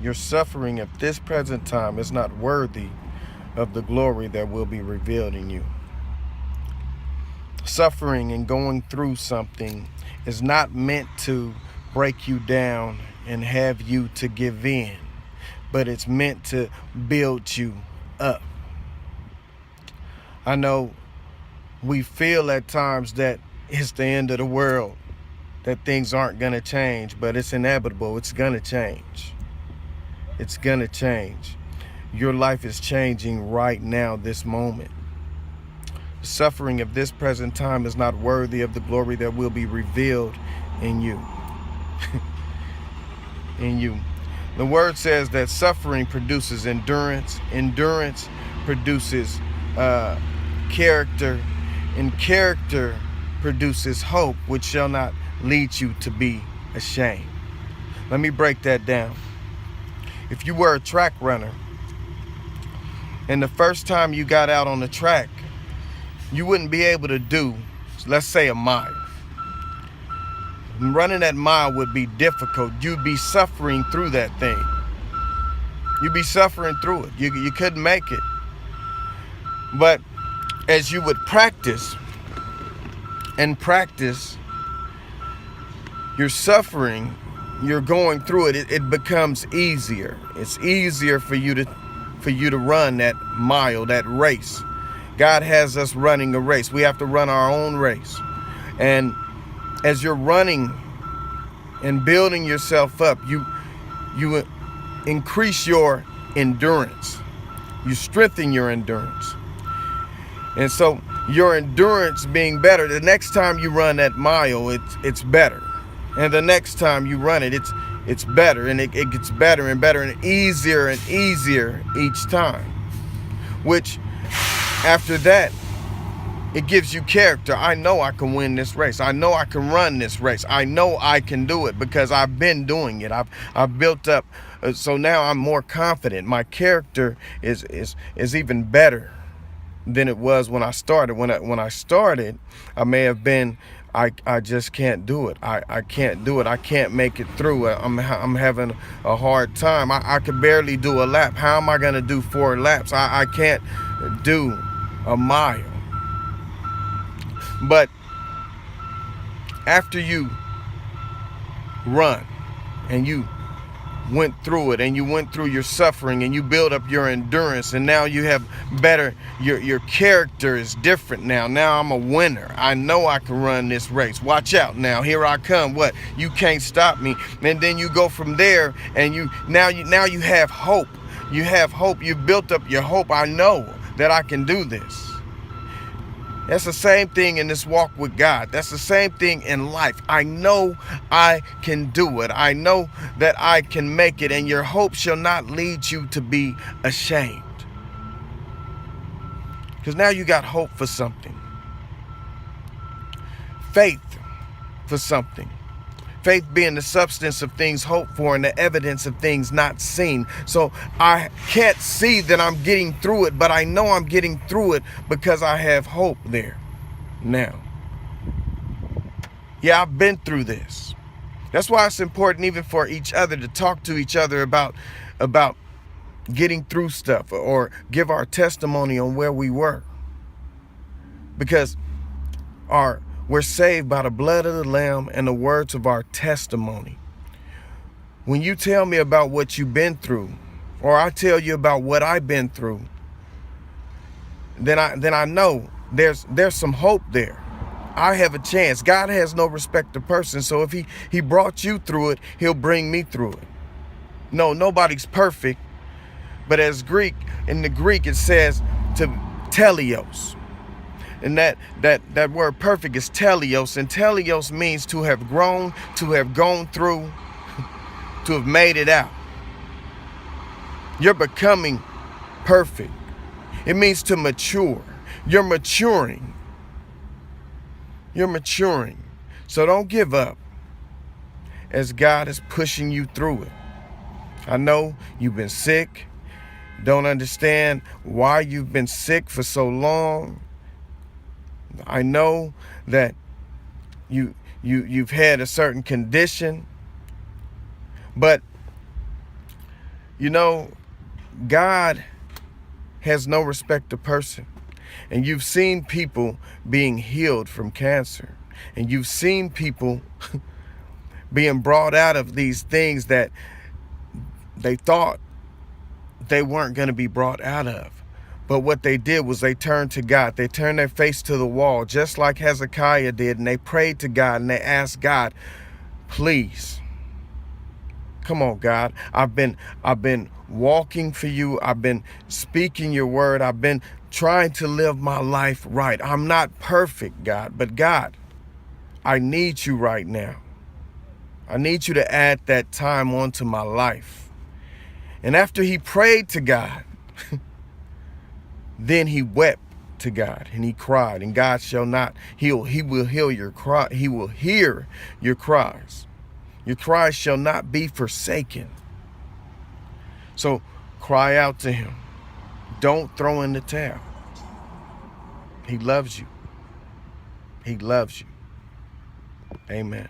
Your suffering at this present time is not worthy of the glory that will be revealed in you. Suffering and going through something is not meant to break you down and have you to give in, but it's meant to build you up. I know we feel at times that it's the end of the world, that things aren't going to change, but it's inevitable. It's going to change. It's going to change. Your life is changing right now, this moment. The suffering of this present time is not worthy of the glory that will be revealed in you. In you. The word says that suffering produces endurance. Endurance produces character. And character produces hope, which shall not lead you to be ashamed. Let me break that down. If you were a track runner, and the first time you got out on the track, you wouldn't be able to do, let's say, a mile. Running that mile would be difficult. You'd be suffering through that thing. You'd be suffering through it. You couldn't make it. But as you would practice and practice, your suffering, you're going through it, it becomes easier. It's easier for you to run that mile, that race. God has us running a race. We have to run our own race. And as you're running and building yourself up, you increase your endurance. You strengthen your endurance. And so your endurance being better, the next time you run that mile, it's better. And the next time you run it, it's better, and it gets better and better and easier each time. Which, after that, it gives you character. I know I can win this race. I know I can run this race. I know I can do it because I've been doing it. I've built up. So now I'm more confident. My character is even better than it was when I started. When I started, I may have been, I just can't do it. I can't do it. I can't make it through. I'm having a hard time. I could barely do a lap. How am I going to do 4 laps? I can't do a mile. But after you run and you went through it and you went through your suffering and you build up your endurance, and now you have better, your character is different now. Now I'm a winner. I know I can run this race. Watch out now. Here I come. What? You can't stop me. And then you go from there, and now you have hope. You have hope. You built up your hope. I know that I can do this. That's the same thing in this walk with God. That's the same thing in life. I know I can do it. I know that I can make it, and your hope shall not lead you to be ashamed. Because now you got hope for something. Faith for something. Faith being the substance of things hoped for and the evidence of things not seen. So I can't see that I'm getting through it, but I know I'm getting through it because I have hope there now. Yeah, I've been through this. That's why it's important even for each other to talk to each other about getting through stuff, or give our testimony on where we were. Because we're saved by the blood of the Lamb and the words of our testimony. When you tell me about what you've been through, or I tell you about what I've been through, then I know there's some hope there. I have a chance. God has no respect to person. So if he brought you through it, he'll bring me through it. No, nobody's perfect. But in the Greek, it says to teleos. And that word perfect is teleos. And teleos means to have grown, to have gone through, to have made it out. You're becoming perfect. It means to mature. You're maturing. You're maturing. So don't give up as God is pushing you through it. I know you've been sick. Don't understand why you've been sick for so long. I know that you've had a certain condition, but You know, God has no respect of person. And you've seen people being healed from cancer. And you've seen people being brought out of these things that they thought they weren't going to be brought out of. But what they did was they turned to God. They turned their face to the wall, just like Hezekiah did. And they prayed to God and they asked God, please, come on, God. I've been walking for you. I've been speaking your word. I've been trying to live my life right. I'm not perfect, God, but God, I need you right now. I need you to add that time onto my life. And after he prayed to God, then he wept to God and he cried, and God shall not heal. He will heal your cry. He will hear your cries. Your cries shall not be forsaken. So cry out to him. Don't throw in the towel. He loves you. He loves you. Amen.